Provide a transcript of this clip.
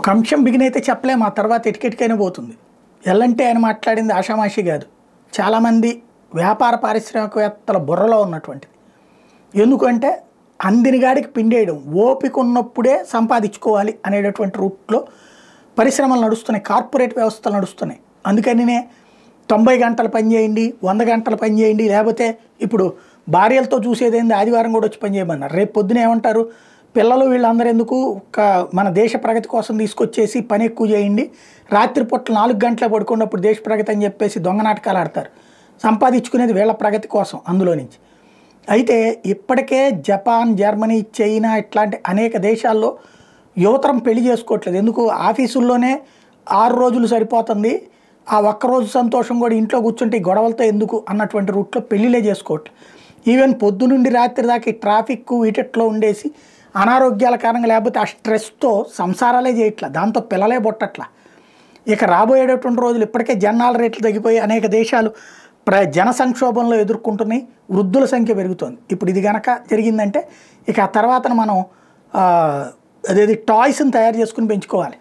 ఒక అంశం బిగినైతే చెప్పలేము, ఆ తర్వాత ఎటికెటికైనా పోతుంది. ఎల్లంటే ఆయన మాట్లాడింది ఆషామాషి కాదు, చాలామంది వ్యాపార పారిశ్రామికవేత్తల బుర్రలో ఉన్నటువంటిది. ఎందుకంటే అందిని గాడికి పిండేయడం, ఓపిక ఉన్నప్పుడే సంపాదించుకోవాలి అనేటటువంటి రూట్లో పరిశ్రమలు నడుస్తున్నాయి, కార్పొరేట్ వ్యవస్థలు నడుస్తున్నాయి. అందుకనినే 90 గంటలు పని చేయండి, 100 గంటలు పని చేయండి, లేకపోతే ఇప్పుడు భార్యలతో చూసేదేంది ఆదివారం కూడా వచ్చి పని చేయమన్నారు. రేపు పొద్దున ఏమంటారు, పిల్లలు వీళ్ళందరూ ఎందుకు మన దేశ ప్రగతి కోసం తీసుకొచ్చేసి పని ఎక్కువ చేయండి, రాత్రిపూట్ల 4 గంటలే పడుకున్నప్పుడు దేశ ప్రగతి అని చెప్పేసి దొంగ నాటకాలు ఆడతారు. సంపాదించుకునేది వీళ్ళ ప్రగతి కోసం అందులో నుంచి. అయితే ఇప్పటికే జపాన్, జర్మనీ, చైనా ఇట్లాంటి అనేక దేశాల్లో యువతరం పెళ్లి చేసుకోవట్లేదు. ఎందుకు, ఆఫీసుల్లోనే 6 రోజులు సరిపోతుంది, ఆ ఒక్కరోజు సంతోషం కూడా ఇంట్లో కూర్చుంటే ఈ గొడవలతో ఎందుకు అన్నటువంటి రూట్లో పెళ్ళిలే చేసుకోవట్లేదు. ఈవెన్ పొద్దు నుండి రాత్రి దాకా ఈ ట్రాఫిక్ వీటిట్లో ఉండేసి అనారోగ్యాల కారణంగా లేకపోతే ఆ స్ట్రెస్తో సంసారాలే చేయట్లా, దాంతో పిల్లలే పుట్టట్లా. ఇక రాబోయేటటువంటి రోజులు ఇప్పటికే జనాల రేట్లు తగ్గిపోయి అనేక దేశాలు జన సంక్షోభంలో ఎదుర్కొంటున్నాయి, వృద్ధుల సంఖ్య పెరుగుతుంది. ఇప్పుడు ఇది కనుక జరిగిందంటే ఇక ఆ తర్వాత మనం అదేది టాయ్స్ని తయారు చేసుకుని పెంచుకోవాలి.